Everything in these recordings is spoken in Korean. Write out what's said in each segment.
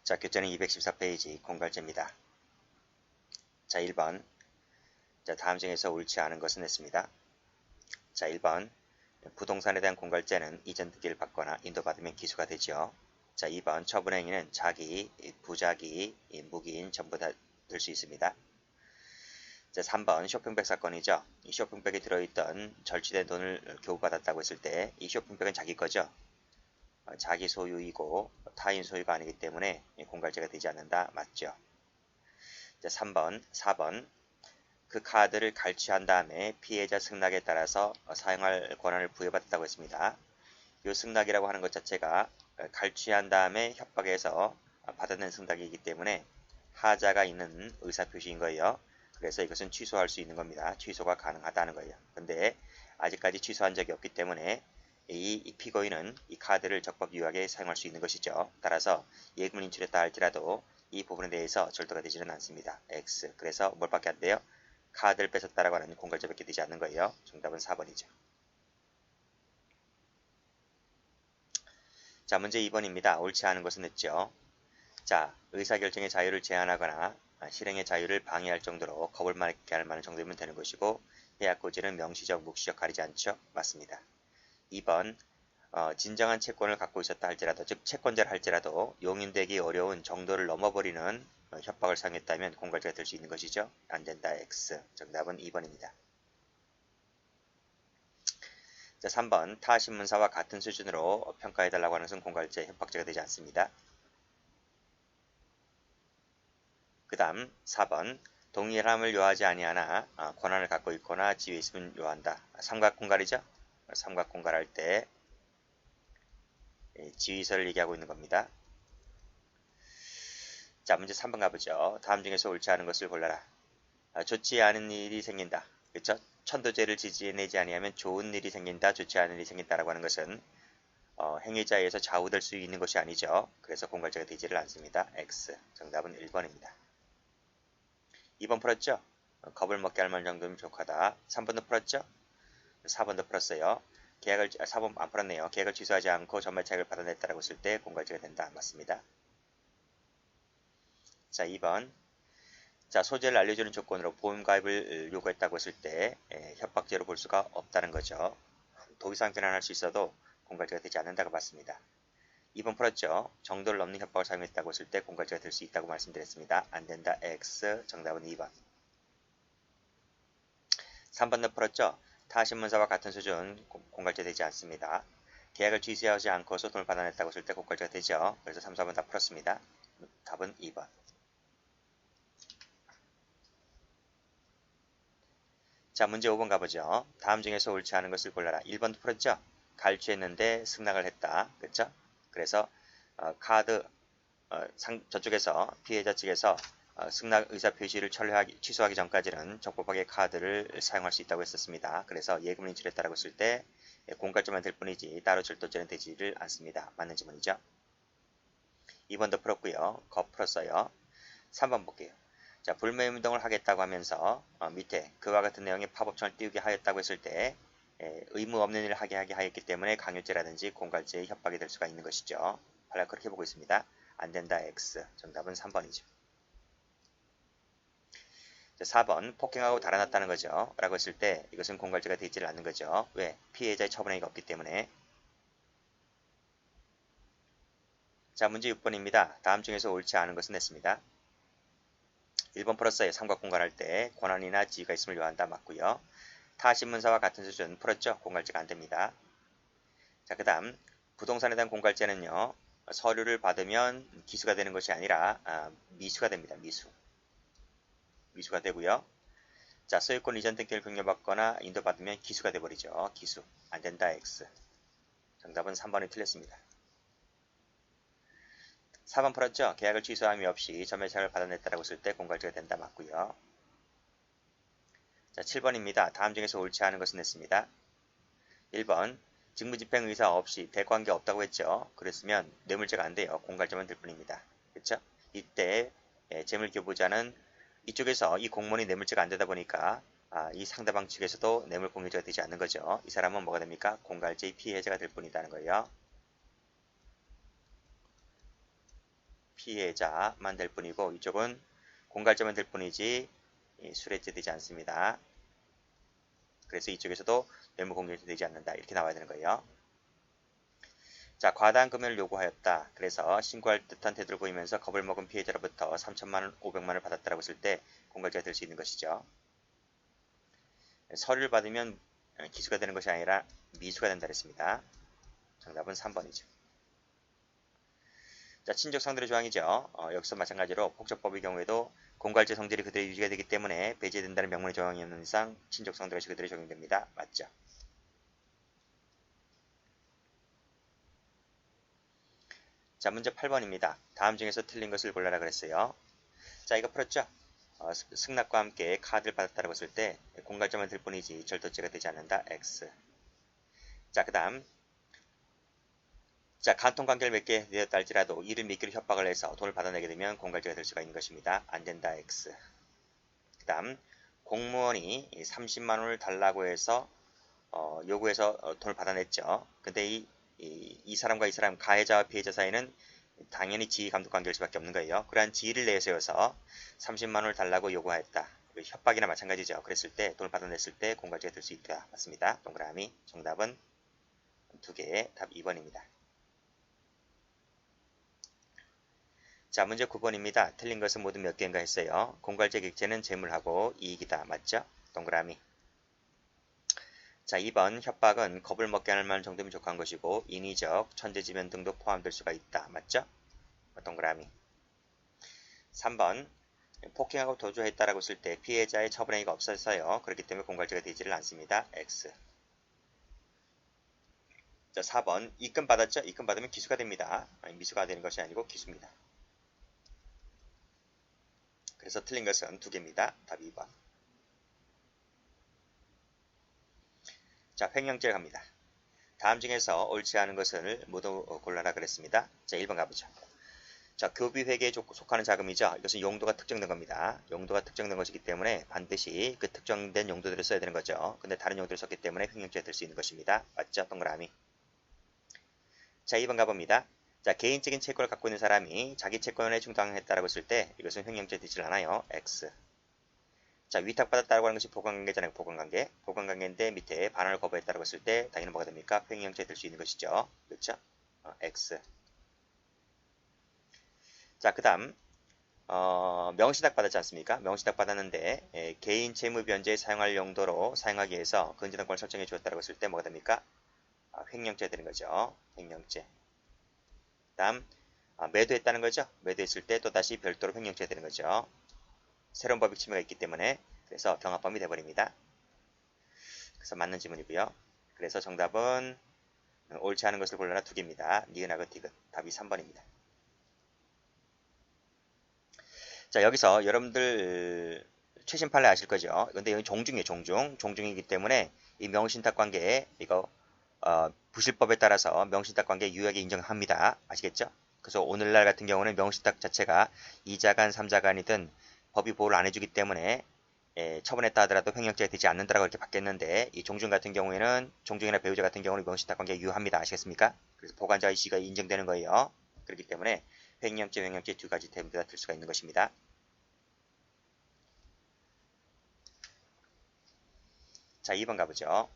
자, 교재는 214페이지 공갈제입니다. 자, 1번. 자, 다음 중에서 옳지 않은 것은 했습니다. 자, 1번. 부동산에 대한 공갈제는 이전 등기를 받거나 인도받으면 기수가 되죠. 자, 2번. 처분행위는 자기, 부자기, 무기인 전부 다 될 수 있습니다. 자, 3번. 쇼핑백 사건이죠. 이 쇼핑백에 들어있던 절취된 돈을 교부받았다고 했을 때 이 쇼핑백은 자기 거죠. 자기 소유이고 타인 소유가 아니기 때문에 공갈제가 되지 않는다. 맞죠? 자, 3번, 4번. 그 카드를 갈취한 다음에 피해자 승낙에 따라서 사용할 권한을 부여받았다고 했습니다. 이 승낙이라고 하는 것 자체가 갈취한 다음에 협박해서 받아낸 승낙이기 때문에 하자가 있는 의사표시인 거예요. 그래서 이것은 취소할 수 있는 겁니다. 취소가 가능하다는 거예요. 근데 아직까지 취소한 적이 없기 때문에 이 피고인은 이 카드를 적법 유효하게 사용할 수 있는 것이죠. 따라서 예금을 인출했다 할지라도 이 부분에 대해서 절도가 되지는 않습니다. X. 그래서 뭘밖에 안 돼요? 카드를 뺏었다라고 하는 공갈죄밖에 되지 않는 거예요. 정답은 4번이죠. 자, 문제 2번입니다. 옳지 않은 것은 했죠. 자, 의사결정의 자유를 제한하거나 실행의 자유를 방해할 정도로 겁을 먹게 할 만한 정도면 되는 것이고 해약고지는 명시적, 묵시적 가리지 않죠. 맞습니다. 2번. 진정한 채권을 갖고 있었다 할지라도, 즉 채권자를 할지라도 용인되기 어려운 정도를 넘어버리는 협박을 사용했다면 공갈죄가 될 수 있는 것이죠. 안된다. X. 정답은 2번입니다. 자, 3번. 타 신문사와 같은 수준으로 평가해달라고 하는 것은 공갈죄, 협박죄가 되지 않습니다. 그 다음 4번. 동일함을 요하지 아니하나 권한을 갖고 있거나 지위에 있으면 요한다. 삼각공갈이죠. 삼각공갈할 때 지위서를 얘기하고 있는 겁니다. 자, 문제 3번 가보죠. 다음 중에서 옳지 않은 것을 골라라. 좋지 않은 일이 생긴다. 그렇죠? 천도제를 지지내지 아니하면 좋은 일이 생긴다, 좋지 않은 일이 생긴다라고 하는 것은 행위자에 의해서 좌우될 수 있는 것이 아니죠. 그래서 공갈죄가 되지를 않습니다. X. 정답은 1번입니다. 2번 풀었죠? 겁을 먹게 할 만한 정도면 족하다. 3번도 풀었죠? 4번도 풀었어요. 4번 안 풀었네요. 계약을 취소하지 않고 전매차익을 받아냈다라고 했을 때 공갈죄가 된다. 맞습니다. 자, 2번. 자, 소재를 알려주는 조건으로 보험가입을 요구했다고 했을 때 협박죄로 볼 수가 없다는 거죠. 도의상 변환할 수 있어도 공갈죄가 되지 않는다고 봤습니다. 2번 풀었죠. 정도를 넘는 협박을 사용했다고 했을 때 공갈죄가 될 수 있다고 말씀드렸습니다. 안된다. X. 정답은 2번. 3번도 풀었죠. 타 신문사와 같은 수준 공갈죄 되지 않습니다. 계약을 취소하지 않고서 돈을 받아냈다고 했을 때 공갈죄가 되죠. 그래서 3, 4번 다 풀었습니다. 답은 2번. 자, 문제 5번 가보죠. 다음 중에서 옳지 않은 것을 골라라. 1번도 풀었죠? 갈취했는데 승낙을 했다. 그렇죠? 그래서 카드 저쪽에서 피해자 측에서 승낙 의사 표시를 취소하기 전까지는 적법하게 카드를 사용할 수 있다고 했었습니다. 그래서 예금을 인출했다라고 했을 때 공갈죄만 될 뿐이지 따로 절도죄는 되지를 않습니다. 맞는 지문이죠. 2번도 풀었고요. 거 풀었어요. 3번 볼게요. 자, 불매운동을 하겠다고 하면서 밑에 그와 같은 내용의 파업청을 띄우게 하였다고 했을 때 의무 없는 일을 하게 하였기 때문에 강요죄라든지 공갈죄의 협박이 될 수가 있는 것이죠. 바로 그렇게 보고 있습니다. 안된다. X. 정답은 3번이죠. 자, 4번. 폭행하고 달아났다는 거죠. 라고 했을 때 이것은 공갈죄가 되지를 않는 거죠. 왜? 피해자의 처분행위가 없기 때문에. 자, 문제 6번입니다. 다음 중에서 옳지 않은 것은 했습니다. 1번 풀었어요. 삼각공갈할 때 권한이나 지위가 있음을 요한다. 맞고요. 타 신문사와 같은 수준 풀었죠. 공갈죄가 안됩니다. 자, 그 다음 부동산에 대한 공갈죄는요. 서류를 받으면 기수가 되는 것이 아니라 미수가 됩니다. 미수가 되고요. 자, 소유권 이전 등기를 공유받거나 인도받으면 기수가 돼버리죠. 기수. 안된다. X. 정답은 3번이 틀렸습니다. 4번 풀었죠? 계약을 취소함이 없이 전매차익을 받아냈다라고 했을 때 공갈죄가 된다. 맞고요. 자, 7번입니다. 다음 중에서 옳지 않은 것은 했습니다. 1번. 직무집행 의사 없이 대관계 없다고 했죠. 그랬으면 뇌물죄가 안 돼요. 공갈죄만 될 뿐입니다. 그렇죠? 이때 재물교부자는 이쪽에서 이 공무원이 뇌물죄가 안 되다 보니까 이 상대방 측에서도 뇌물 공유죄가 되지 않는 거죠. 이 사람은 뭐가 됩니까? 공갈죄의 피해자가 될 뿐이라는 거예요. 피해자만 될 뿐이고 이쪽은 공갈자만 될 뿐이지 수뢰죄 되지 않습니다. 그래서 이쪽에서도 뇌물 공여죄 되지 않는다. 이렇게 나와야 되는 거예요. 자, 과다한 금액을 요구하였다. 그래서 신고할 듯한 태도를 보이면서 겁을 먹은 피해자로부터 3천만원, 500만원을 받았다라고 했을 때 공갈자가 될 수 있는 것이죠. 서류를 받으면 기수가 되는 것이 아니라 미수가 된다 그랬습니다. 정답은 3번이죠. 자, 친족 상대의 조항이죠. 여기서 마찬가지로 폭적법의 경우에도 공갈죄 성질이 그대로 유지가 되기 때문에 배제된다는 명문의 조항이 없는 이상 친족 상대 것이 그대로 적용됩니다. 맞죠? 자, 문제 8번입니다. 다음 중에서 틀린 것을 골라라 그랬어요. 자, 이거 풀었죠? 승낙과 함께 카드를 받았다고 했을 때 공갈자만 들 뿐이지 절도죄가 되지 않는다. X. 자, 그 다음 자, 간통관계를 맺게 되었다 할지라도 이를 미끼로 협박을 해서 돈을 받아내게 되면 공갈죄가 될 수가 있는 것입니다. 안 된다. X. 그 다음 공무원이 30만원을 달라고 해서 요구해서 돈을 받아냈죠. 근데 이 사람과 이 사람 가해자와 피해자 사이는 당연히 지휘 감독 관계일 수밖에 없는 거예요. 그러한 지위를 내세워서 30만원을 달라고 요구하였다. 협박이나 마찬가지죠. 그랬을 때 돈을 받아냈을 때 공갈죄가 될 수 있다. 맞습니다. 동그라미. 정답은 2개. 답 2번입니다. 자, 문제 9번입니다. 틀린 것은 모두 몇 개인가 했어요. 공갈죄 객체는 재물하고 이익이다. 맞죠? 동그라미. 자, 2번 협박은 겁을 먹게 할 만한 정도면 족한 것이고 인위적, 천재지변 등도 포함될 수가 있다. 맞죠? 동그라미. 3번 폭행하고 도주했다라고 했을 때 피해자의 처벌행위가 없어서요. 그렇기 때문에 공갈죄가 되지를 않습니다. X. 자, 4번 입금 받았죠? 입금 받으면 기수가 됩니다. 미수가 되는 것이 아니고 기수입니다. 그래서 틀린 것은 2개입니다. 답 2번. 자, 횡령죄 갑니다. 다음 중에서 옳지 않은 것을 모두 골라라 그랬습니다. 자, 1번 가보죠. 자, 교비회계에 속하는 자금이죠. 이것은 용도가 특정된 겁니다. 용도가 특정된 것이기 때문에 반드시 그 특정된 용도들을 써야 되는 거죠. 근데 다른 용도를 썼기 때문에 횡령죄가 될 수 있는 것입니다. 맞죠? 동그라미. 자, 2번 가봅니다. 자, 개인적인 채권을 갖고 있는 사람이 자기 채권에 충당했다라고 했을 때 이것은 횡령죄 되질 않아요. X. 자, 위탁받았다고 하는 것이 보관관계잖아요. 보관관계. 보관관계인데 밑에 반환을 거부했다고 했을 때 당연히 뭐가 됩니까? 횡령죄 될 수 있는 것이죠. 그렇죠? X. 자, 그 다음 명시탁 받았지 않습니까? 명시탁 받았는데 개인 채무 변제에 사용할 용도로 사용하기 위해서 근저당권을 설정해 주었다고 했을 때 뭐가 됩니까? 횡령죄 되는 거죠. 횡령죄. 다음 매도했다는 거죠. 매도했을 때 또다시 별도로 횡령죄 되는 거죠. 새로운 법익 침해가 있기 때문에 그래서 경합범이 돼버립니다. 그래서 맞는 지문이고요. 그래서 정답은 옳지 않은 것을 골라라 2개입니다. 니은하고 디귿. 답이 3번입니다. 자, 여기서 여러분들 최신 판례 아실 거죠. 근데 여기 종중이에요. 종중이기 때문에 이 명신탁 관계에 이거 부실법에 따라서 명신탁 관계 유효하게 인정합니다. 아시겠죠? 그래서 오늘날 같은 경우는 명신탁 자체가 2자간, 3자간이든 법이 보호를 안 해주기 때문에 처분했다 하더라도 횡령죄가 되지 않는다라고 이렇게 바뀌었는데 이 종중 같은 경우에는 종중이나 배우자 같은 경우는 명신탁 관계가 유효합니다. 아시겠습니까? 그래서 보관자 의시가 인정되는 거예요. 그렇기 때문에 횡령죄 두 가지 대부분 다 들 수가 있는 것입니다. 자, 2번 가보죠.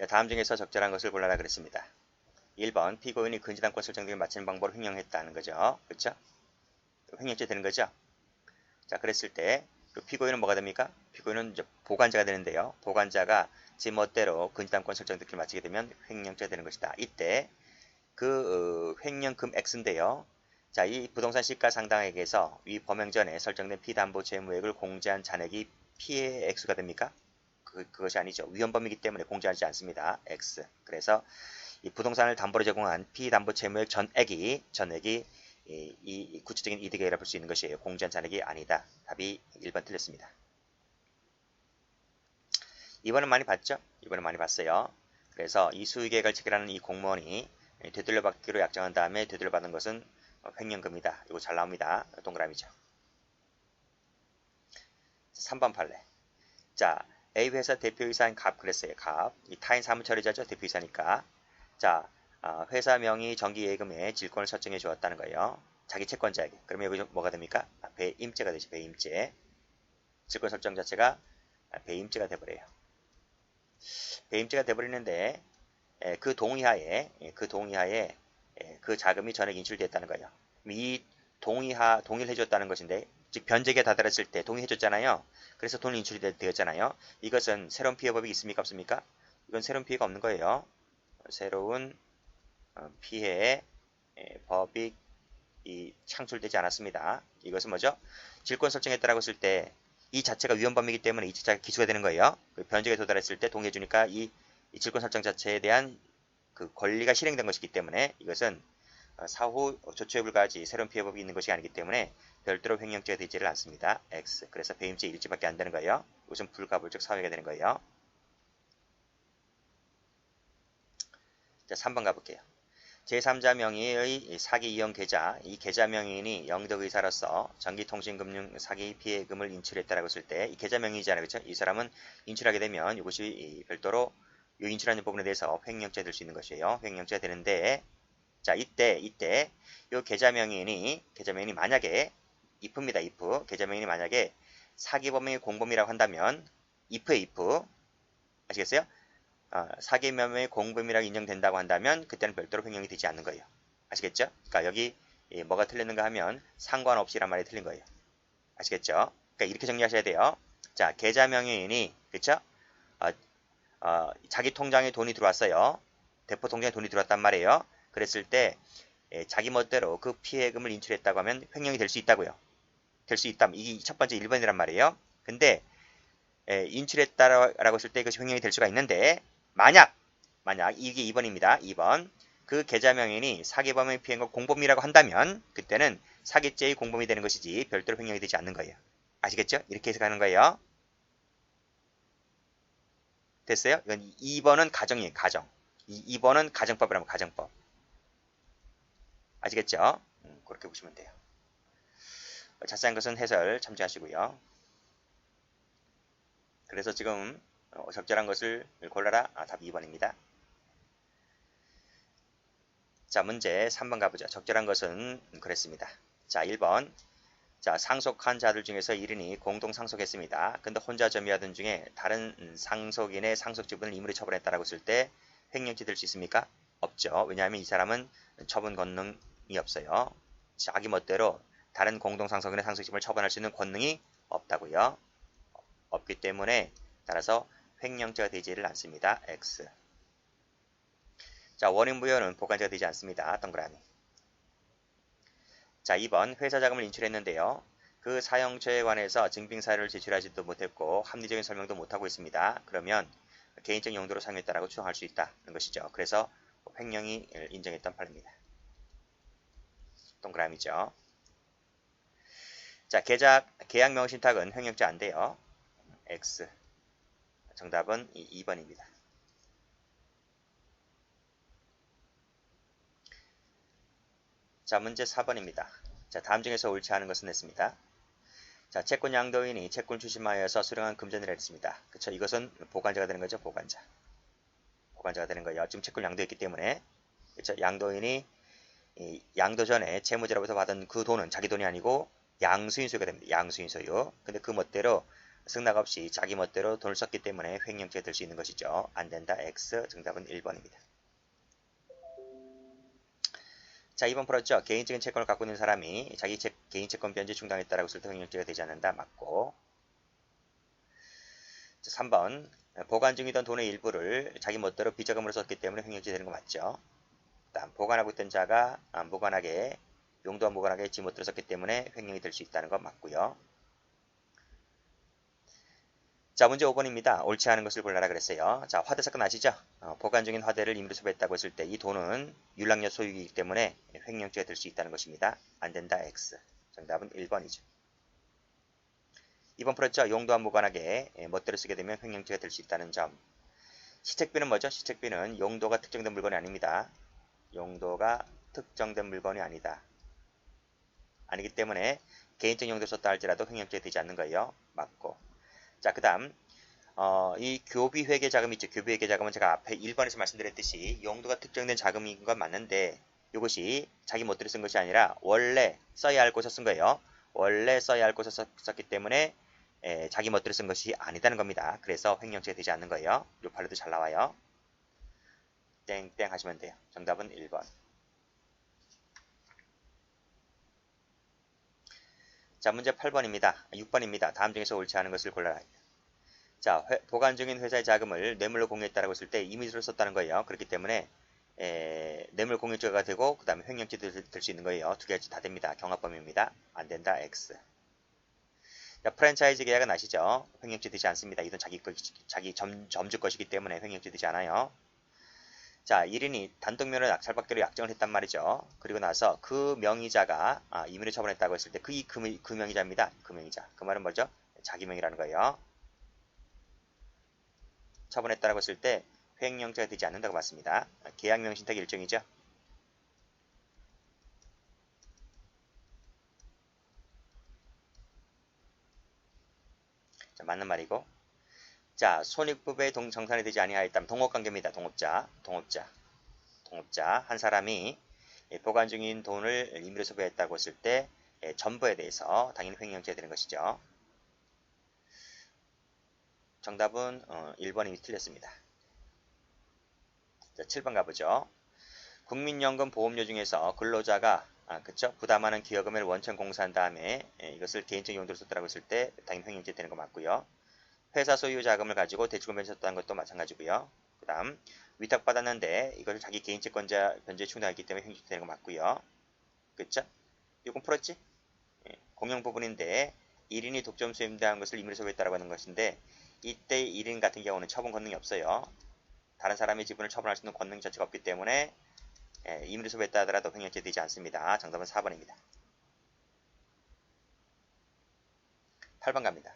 다음 중에서 적절한 것을 골라라 그랬습니다. 1번 피고인이 근저당권 설정 등을 마치는 방법으로 횡령했다는 거죠. 그렇죠? 횡령죄 되는 거죠. 자, 그랬을 때 피고인은 뭐가 됩니까? 피고인은 이제 보관자가 되는데요. 보관자가 제 멋대로 근저당권 설정 등을 마치게 되면 횡령죄가 되는 것이다. 이때 그 횡령금 X인데요. 자, 이 부동산 시가 상당액에서 위 범행 전에 설정된 피담보 채무액을 공제한 잔액이 피해 액수가 됩니까? 그것이 아니죠. 위헌범이기 때문에 공제하지 않습니다. X. 그래서 이 부동산을 담보로 제공한 피담보 채무액 전액이 이 구체적인 이득이라 볼 수 있는 것이에요. 공제한 잔액이 아니다. 답이 1번 틀렸습니다. 이번은 많이 봤죠? 이번은 많이 봤어요. 그래서 이 수의계획을 체결하는 이 공무원이 되돌려받기로 약정한 다음에 되돌려받은 것은 횡령금이다. 이거 잘 나옵니다. 동그라미죠. 3번 판례. 자, A 회사 대표이사인 갑 그랬어요. 갑. 이 타인 사무처리자죠. 대표이사니까. 자, 회사 명의 정기예금에 질권을 설정해 주었다는 거예요. 자기 채권자에게. 그러면 여기 뭐가 됩니까? 배임죄가 되죠. 배임죄. 질권 설정 자체가 배임죄가 돼버려요. 배임죄가 돼버리는데 그 동의하에 그 자금이 전액 인출됐다는 거예요. 이 동의를 해줬다는 것인데, 즉 변제기에 다다랐을 때 동의해줬잖아요. 그래서 돈이 인출이 되었잖아요. 이것은 새로운 피해법이 있습니까? 없습니까? 이건 새로운 피해가 없는 거예요. 새로운 피해 법이 창출되지 않았습니다. 이것은 뭐죠? 질권 설정에 따라고 했을 때 이 자체가 위헌범이기 때문에 이 자체가 기소가 되는 거예요. 변제기에 도달했을 때 동의해주니까 이 질권 설정 자체에 대한 그 권리가 실행된 것이기 때문에 이것은 사후 조처에 불과하지 새로운 피해법이 있는 것이 아니기 때문에 별도로 횡령죄가 되지를 않습니다. X. 그래서 배임죄 일지밖에 안 되는 거예요. 이것은 불가불적 사유가 되는 거예요. 자, 3번 가볼게요. 제3자 명의의 사기 이용 계좌, 이 계좌 명의인이 영덕의사로서 전기통신금융 사기 피해금을 인출했다라고 했을 때 이 계좌 명의이잖아요. 그렇죠? 이 사람은 인출하게 되면 이것이 별도로 이 인출하는 부분에 대해서 횡령죄가 될 수 있는 것이에요. 횡령죄가 되는데, 자, 이때 이 계좌 명의인이 만약에 if입니다. if. 계좌 명의인이 만약에 사기범의 공범이라고 한다면 if 아시겠어요? 사기범의 공범이라고 인정된다고 한다면 그때는 별도로 횡령이 되지 않는 거예요. 아시겠죠? 그러니까 여기 뭐가 틀렸는가 하면 상관없이란 말이 틀린 거예요. 아시겠죠? 그러니까 이렇게 정리하셔야 돼요. 자, 계좌 명의인이 그렇죠? 자기 통장에 돈이 들어왔어요. 대포 통장에 돈이 들어왔단 말이에요. 그랬을 때 자기 멋대로 그 피해금을 인출했다고 하면 횡령이 될 수 있다고요. 될 수 있다면 이게 첫 번째 1번이란 말이에요. 근데 인출했다라고 했을 때 이것이 횡령이 될 수가 있는데 만약 이게 2번입니다. 2번 그 계좌 명의인이 사기범의 피해가 공범이라고 한다면 그때는 사기죄의 공범이 되는 것이지 별도로 횡령이 되지 않는 거예요. 아시겠죠? 이렇게 해석하는 거예요. 됐어요? 이건 2번은 가정이에요. 가정. 2번은 가정법이라면 가정법. 아시겠죠? 그렇게 보시면 돼요. 자세한 것은 해설 참조하시고요. 그래서 지금 적절한 것을 골라라. 답 2번입니다. 자, 문제 3번 가보죠. 적절한 것은 그랬습니다. 자, 1번. 자, 상속한 자들 중에서 1인이 공동 상속했습니다. 근데 혼자 점유하던 중에 다른 상속인의 상속 지분을 임의로 처분했다라고 했을 때 횡령죄 될 수 있습니까? 없죠. 왜냐하면 이 사람은 처분 권능이 없어요. 자기 멋대로 다른 공동 상속인의 상속 지분을 처분할 수 있는 권능이 없다고요. 없기 때문에 따라서 횡령죄가 되지를 않습니다. X. 자, 원인부여는 보관죄가 되지 않습니다. 동그라미. 자, 2번 회사 자금을 인출했는데요. 그 사용처에 관해서 증빙사유를 제출하지도 못했고 합리적인 설명도 못하고 있습니다. 그러면 개인적 용도로 사용했다라고 추정할 수 있다는 것이죠. 그래서 횡령이 인정했던 판례입니다. 동그라미죠. 자, 계약 명신탁은 횡령죄 안 돼요. X. 정답은 2번입니다. 자, 문제 4번입니다. 자, 다음 중에서 옳지 않은 것은 냈습니다. 자, 채권 양도인이 채권 출심하여서 수령한 금전을 했습니다. 그쵸? 이것은 보관자가 되는 거죠. 보관자가 되는 거예요. 지금 채권 양도했기 때문에. 그쵸? 양도인이 양도 전에 채무자로부터 받은 그 돈은 자기 돈이 아니고 양수인 소유가 됩니다. 양수인 소유. 근데 그 멋대로 승낙 없이 자기 멋대로 돈을 썼기 때문에 횡령죄가 될 수 있는 것이죠. 안 된다. X. 정답은 1번입니다. 자, 2번 풀었죠. 개인적인 채권을 갖고 있는 사람이 자기 개인 채권 변제 중단했다라고 했을 때 횡령죄가 되지 않는다. 맞고. 자, 3번 보관 중이던 돈의 일부를 자기 멋대로 비자금으로 썼기 때문에 횡령죄 되는 거 맞죠. 다음 보관하고 있던 자가 무관하게 용도와 무관하게 지 멋대로 썼기 때문에 횡령이 될 수 있다는 거 맞고요. 자, 문제 5번입니다. 옳지 않은 것을 골라라 그랬어요. 자, 화대 사건 아시죠? 보관 중인 화대를 임의로 소비했다고 했을 때 이 돈은 율락녀 소유이기 때문에 횡령죄가 될 수 있다는 것입니다. 안 된다. X. 정답은 1번이죠. 2번 풀었죠? 용도와 무관하게 멋대로 쓰게 되면 횡령죄가 될 수 있다는 점. 시책비는 뭐죠? 시책비는 용도가 특정된 물건이 아닙니다. 용도가 특정된 물건이 아니다. 아니기 때문에 개인적 용도로 썼다 할지라도 횡령죄가 되지 않는 거예요. 맞고. 자, 그 다음 이 교비회계 자금 있죠. 교비회계 자금은 제가 앞에 1번에서 말씀드렸듯이 용도가 특정된 자금인 건 맞는데 이것이 자기 멋대로 쓴 것이 아니라 원래 써야 할 곳에 쓴 거예요. 원래 써야 할 곳에 썼기 때문에 자기 멋대로 쓴 것이 아니다는 겁니다. 그래서 횡령죄가 되지 않는 거예요. 요 판례도 잘 나와요. 땡땡 하시면 돼요. 정답은 1번. 자, 문제 8번입니다. 6번입니다. 다음 중에서 옳지 않은 것을 골라라. 자, 보관 중인 회사의 자금을 뇌물로 공유했다라고 했을 때 이미지로 썼다는 거예요. 그렇기 때문에 뇌물 공유죄가 되고 그 다음에 횡령죄도 될 수 있는 거예요. 두 가지 다 됩니다. 경합범위입니다. 안 된다. X. 자, 프랜차이즈 계약은 아시죠? 횡령죄 되지 않습니다. 이건 자기 점주 것이기 때문에 횡령죄 되지 않아요. 자, 1인이 단독면허 낙찰받기로 약정을 했단 말이죠. 그리고 나서 그 명의자가 임의로 처분했다고 했을 때 그 명의자입니다. 그 명의자. 그 말은 뭐죠? 자기 명의라는 거예요. 처분했다고 했을 때 횡령죄가 되지 않는다고 봤습니다. 계약명신탁 일종이죠. 자, 맞는 말이고. 자, 손익부부의 정산이 되지 아니하였다면 동업관계입니다. 동업자. 한 사람이 보관 중인 돈을 임의로 소비했다고 했을 때 전부에 대해서 당연히 횡령죄가 되는 것이죠. 정답은 1번이 틀렸습니다. 자, 7번 가보죠. 국민연금 보험료 중에서 근로자가 그쵸? 부담하는 기여금을 원천 공사한 다음에 이것을 개인적 용도로 썼다고 했을 때 당연히 횡령죄 되는 거 맞고요. 회사 소유 자금을 가지고 대출금 변제했다는 것도 마찬가지고요. 그 다음 위탁받았는데 이것을 자기 개인 채권자 변제에 충당했기 때문에 횡령죄 되는 거 맞고요. 그쵸? 이건 풀었지? 공용 부분인데 1인이 독점 수임대한 것을 임의로 소유했다고 하는 것인데 이때 1인 같은 경우는 처분 권능이 없어요. 다른 사람의 지분을 처분할 수 있는 권능 자체가 없기 때문에 임의로 소비했다 하더라도 횡령죄 되지 않습니다. 정답은 4번입니다. 8번 갑니다.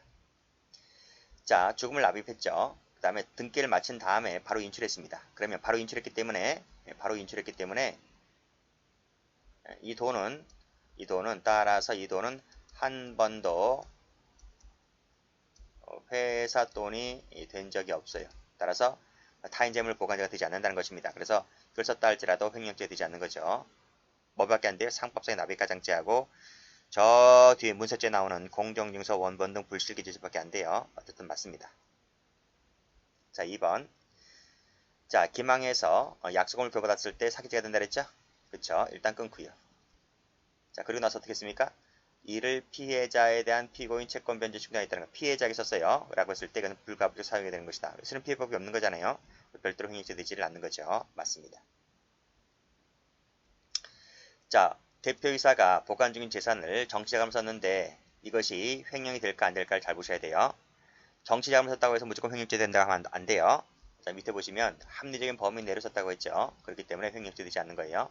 자, 죽음을 납입했죠. 그 다음에 등기를 마친 다음에 바로 인출했습니다. 그러면 바로 인출했기 때문에 이 돈은 따라서 이 돈은 한 번도 회사 돈이 된 적이 없어요. 따라서 타인 재물 보관자가 되지 않는다는 것입니다. 그래서 그걸 썼다 할지라도 횡령죄 되지 않는 거죠. 뭐밖에 안 돼요? 상법상의 납입가장죄하고 저 뒤에 문서죄 나오는 공정증서 원본 등 불실기재죄밖에 안 돼요. 어쨌든 맞습니다. 자, 2번. 자, 기망해서 약속금을 돌받았을 때 사기죄가 된다 그랬죠? 그쵸? 일단 끊고요. 자, 그리고 나서 어떻게 했습니까? 이를 피해자에 대한 피고인 채권 변제 충당에 있다는 거. 피해자에게 썼어요. 라고 했을 때 그는 불가피로 사용이 되는 것이다. 쓰는 피해법이 없는 거잖아요. 별도로 횡령죄 되지를 않는 거죠. 맞습니다. 자, 대표이사가 보관 중인 재산을 정치자금으로 썼는데 이것이 횡령이 될까 안 될까를 잘 보셔야 돼요. 정치자금을 썼다고 해서 무조건 횡령죄 된다고 하면 안 돼요. 자, 밑에 보시면 합리적인 범위 내로 썼다고 했죠. 그렇기 때문에 횡령죄 되지 않는 거예요.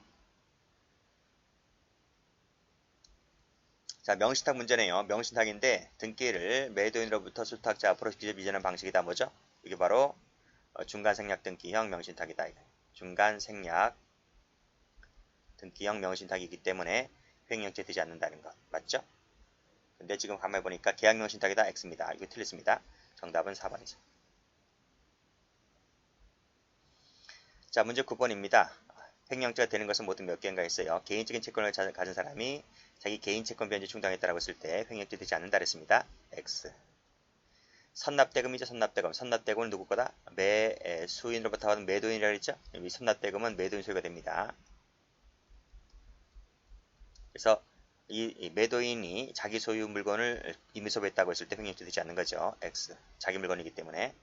자, 명신탁 문제네요. 명신탁인데 등기를 매도인으로부터 수탁자 앞으로 직접 이전하는 방식이다. 뭐죠? 이게 바로 중간생략 등기형 명신탁이다. 중간생략 등기형 명신탁이기 때문에 횡령죄 되지 않는다는 것. 맞죠? 근데 지금 가만히 보니까 계약명신탁이다. X입니다. 이거 틀렸습니다. 정답은 4번이죠. 자, 문제 9번입니다. 횡령죄가 되는 것은 모두 몇 개인가 했어요. 개인적인 채권을 가진 사람이 자기 개인 채권 변제 충당했다고 했을 때 횡령죄 되지 않는다 그랬습니다. X. 선납대금이죠. 선납대금은 누구 거다? 매수인으로부터 받은 매도인이라고 했죠. 이 선납대금은 매도인 소유가 됩니다. 그래서 이 매도인이 자기 소유 물건을 임의 소비했다고 했을 때 횡령죄 되지 않는 거죠. X. 자기 물건이기 때문에.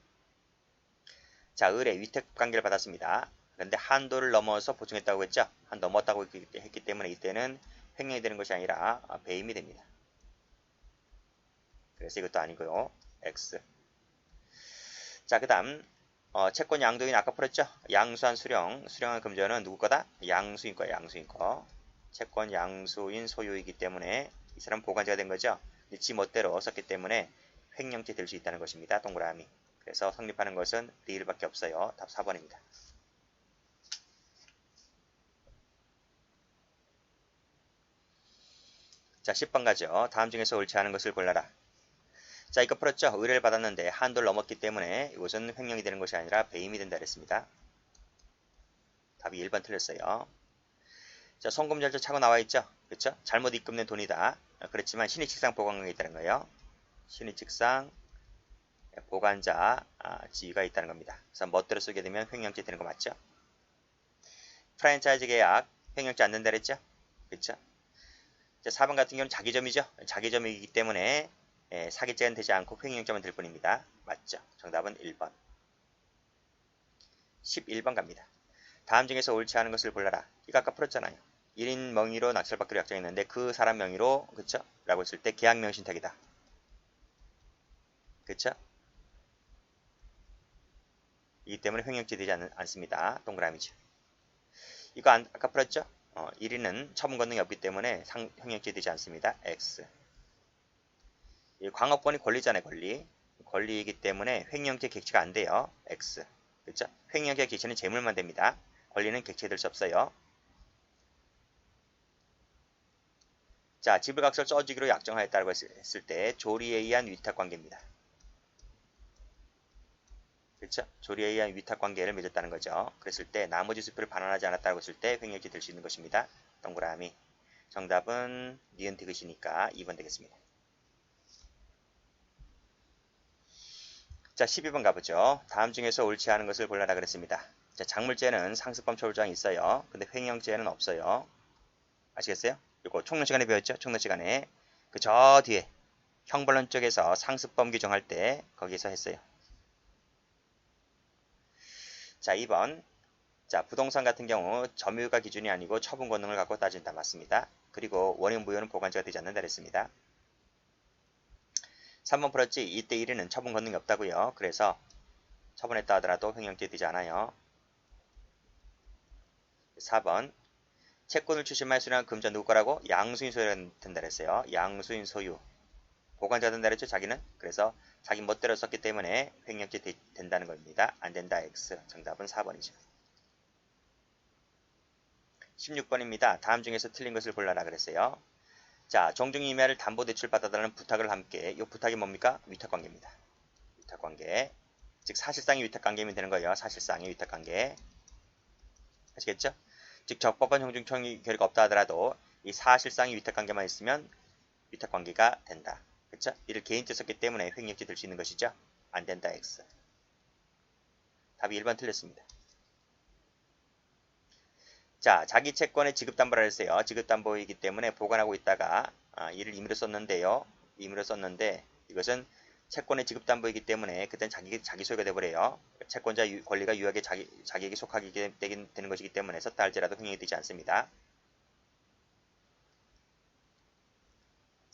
자, 의뢰 위탁 관계를 받았습니다. 그런데 한도를 넘어서 보충했다고 했죠. 한 넘었다고 했기 때문에 이때는 횡령이 되는 것이 아니라 배임이 됩니다. 그래서 이것도 아니고요. X. 자, 그 다음 채권 양도인 아까 풀었죠. 양수한 수령한 금전은 누구 거다? 양수인 거야. 양수인 거. 채권 양수인 소유이기 때문에 이 사람 보관자가 된 거죠. 지 멋대로 썼기 때문에 횡령죄 될 수 있다는 것입니다. 동그라미. 그래서 성립하는 것은 리을밖에 없어요. 답 4번입니다. 자, 10번 가죠. 다음 중에서 옳지 않은 것을 골라라. 자, 이거 풀었죠? 의뢰를 받았는데 한도를 넘었기 때문에 이것은 횡령이 되는 것이 아니라 배임이 된다 그랬습니다. 답이 1번 틀렸어요. 자, 송금절차 차고 나와 있죠? 그렇죠? 잘못 입금된 돈이다. 그렇지만 신의칙상 보관관계가 있다는 거예요. 신의칙상 보관자 지위가 있다는 겁니다. 그래서 멋대로 쓰게 되면 횡령죄 되는 거 맞죠? 프랜차이즈 계약 횡령죄 안 된다 그랬죠? 그렇죠? 자, 4번 같은 경우는 자기점이죠. 자기점이기 때문에 사기죄는 되지 않고 횡령죄만 될 뿐입니다. 맞죠? 정답은 1번. 11번 갑니다. 다음 중에서 옳지 않은 것을 골라라. 이거 아까 풀었잖아요. 1인 명의로 낙찰받기로 약정했는데 그 사람 명의로 그쵸? 라고 했을 때 계약명신탁이다. 그쵸? 이기 때문에 횡령죄 되지 않습니다. 동그라미죠. 이거 아까 풀었죠? 1인은 처분 권능이 없기 때문에 횡령죄 되지 않습니다. X. 이 광업권이 권리잖아요. 권리이기 때문에 횡령죄 객체가 안 돼요. X. 그쵸? 횡령죄 객체는 재물만 됩니다. 권리는 객체될 수 없어요. 자, 지불각서를 써주기로 약정하였다고 했을 때 조리에 의한 위탁관계입니다. 그렇죠? 조리에 의한 위탁관계를 맺었다는 거죠. 그랬을 때 나머지 수표를 반환하지 않았다고 했을 때 횡령죄 될 수 있는 것입니다. 동그라미. 정답은 니은 디귿이니까 2번 되겠습니다. 자, 12번 가보죠. 다음 중에서 옳지 않은 것을 골라라 그랬습니다. 자, 작물죄는 상습범 처우조항이 있어요. 근데 횡령죄는 없어요. 아시겠어요? 이거 총론 시간에 배웠죠? 총론 시간에. 그 저 뒤에 형벌론 쪽에서 상습범 규정할 때 거기서 했어요. 자, 2번. 자, 부동산 같은 경우 점유가 기준이 아니고 처분 권능을 갖고 따진다. 맞습니다. 그리고 원인 무효는 보관자가 되지 않는다 그랬습니다. 3번 풀었지. 이때 1위는 처분 권능이 없다고요. 그래서 처분했다 하더라도 횡령죄 되지 않아요. 4번. 채권을 출신말 수령한 금자 누구 거라고? 양수인 소유가 된다 그랬어요. 양수인 소유. 보관자 된다 그랬죠. 자기는. 그래서 자기 멋대로 썼기 때문에 횡령죄 된다는 겁니다. 안 된다. X. 정답은 4번이죠. 16번입니다. 다음 중에서 틀린 것을 골라라 그랬어요. 자, 정중임야를 담보대출 받아달라는 부탁을 함께. 이 부탁이 뭡니까? 위탁관계입니다. 위탁관계. 즉 사실상의 위탁관계면 되는 거예요. 사실상의 위탁관계. 아시겠죠? 즉 적법한 형중청의 결의가 없다 하더라도 이 사실상의 위탁관계만 있으면 위탁관계가 된다. 그렇죠? 이를 개인죄 썼기 때문에 횡령죄 될 수 있는 것이죠. 안 된다. X. 답이 1번 틀렸습니다. 자, 자기 채권의 지급담보라 했어요. 지급담보이기 때문에 보관하고 있다가 이를 임의로 썼는데요. 임의로 썼는데 이것은 채권의 지급담보이기 때문에 그땐 자기 소유가 되버려요. 채권자 권리가 유효하게 자기에게 속하게 되는 것이기 때문에 썼다 할지라도 횡령이 되지 않습니다.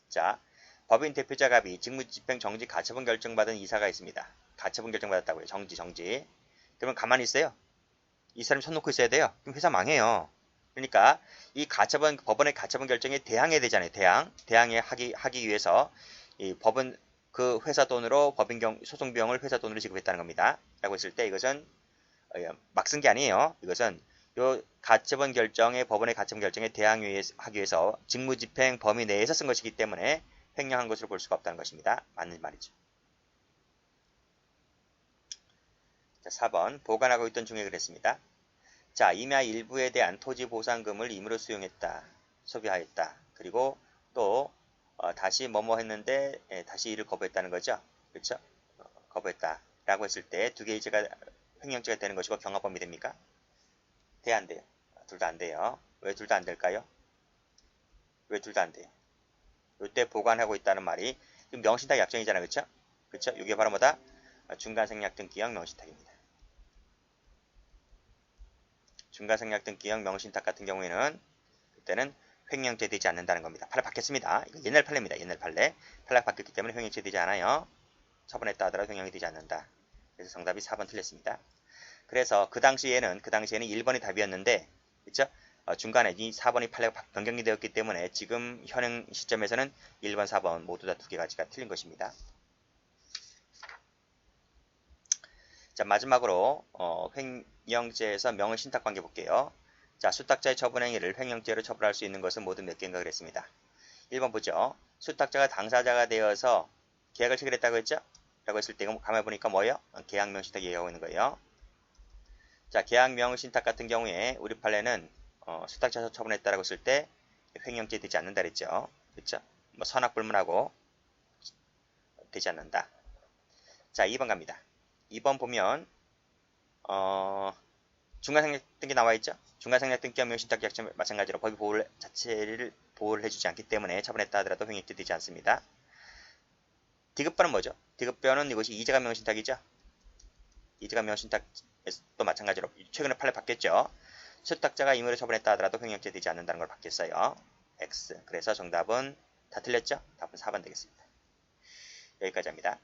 자, 법인 대표자 갑이 직무집행 정지 가처분 결정받은 이사가 있습니다. 가처분 결정받았다고요. 정지. 그러면 가만히 있어요. 이 사람이 손 놓고 있어야 돼요. 그럼 회사 망해요. 그러니까 이 법원의 가처분 결정에 대항해야 되잖아요. 대항해 하기 위해서 이 법은 그 회사 돈으로 소송 비용을 회사 돈으로 지급했다는 겁니다. 라고 했을 때 이것은 막 쓴 게 아니에요. 이것은 요 법원의 가처분 결정에 대항하기 위해서 직무집행 범위 내에서 쓴 것이기 때문에 횡령한 것으로 볼 수가 없다는 것입니다. 맞는 말이죠. 자, 4번 보관하고 있던 중에 그랬습니다. 자, 임야 일부에 대한 토지 보상금을 임의로 수용했다. 소비하였다. 그리고 또 다시 뭐뭐 했는데 다시 이를 거부했다는 거죠. 그렇죠? 거부했다. 라고 했을 때 두 개의 죄가 횡령죄가 되는 것이고 경합범위 됩니까? 안 돼요. 둘 다 안 돼요. 왜 둘 다 안 될까요? 왜 둘 다 안 돼요? 이때 보관하고 있다는 말이 명신탁 약정이잖아요. 그렇죠? 그렇죠? 이게 바로 뭐다? 중간생략 등기형 명신탁입니다. 중간생략 등기형 명신탁 같은 경우에는 그때는 횡령죄 되지 않는다는 겁니다. 판례 바뀌었습니다. 이거 옛날 판례입니다. 옛날 판례. 판례가 바뀌었기 때문에 횡령죄 되지 않아요. 처분했다 하더라도 횡령이 되지 않는다. 그래서 정답이 4번 틀렸습니다. 그래서 그 당시에는 1번이 답이었는데 그렇죠? 중간에 이 4번이 판례가 변경이 되었기 때문에 지금 현행 시점에서는 1번, 4번 모두 다 두 개 가지가 틀린 것입니다. 자, 마지막으로 횡령죄에서 명의신탁관계 볼게요. 자, 수탁자의 처분행위를 횡령죄로 처벌할 수 있는 것은 모두 몇 개인가 그랬습니다. 1번 보죠. 수탁자가 당사자가 되어서 계약을 체결했다고 했죠? 라고 했을 때 이거 가만히 보니까 뭐예요? 계약 명신탁 얘기하고 있는 거예요. 자, 계약 명신탁 같은 경우에 우리 판례는 수탁자서 처분했다라고 했을 때 횡령죄 되지 않는다 그랬죠. 그렇죠? 뭐 선악불문하고 되지 않는다. 자, 2번 갑니다. 2번 보면 중간상략 등기 나와 있죠. 중간상략 등기와 명신탁 계약처 마찬가지로 법이 자체를 보호를 해주지 않기 때문에 처분했다 하더라도 횡령죄 되지 않습니다. 디귿변은 뭐죠? 디귿변은 이것이 이재가 명신탁이죠. 이재가 명신탁도 마찬가지로 최근에 판례 바뀌었죠. 수탁자가 임의로 처분했다 하더라도 횡령죄 되지 않는다는 걸 바뀌었어요. X. 그래서 정답은 다 틀렸죠? 답은 4번 되겠습니다. 여기까지 합니다.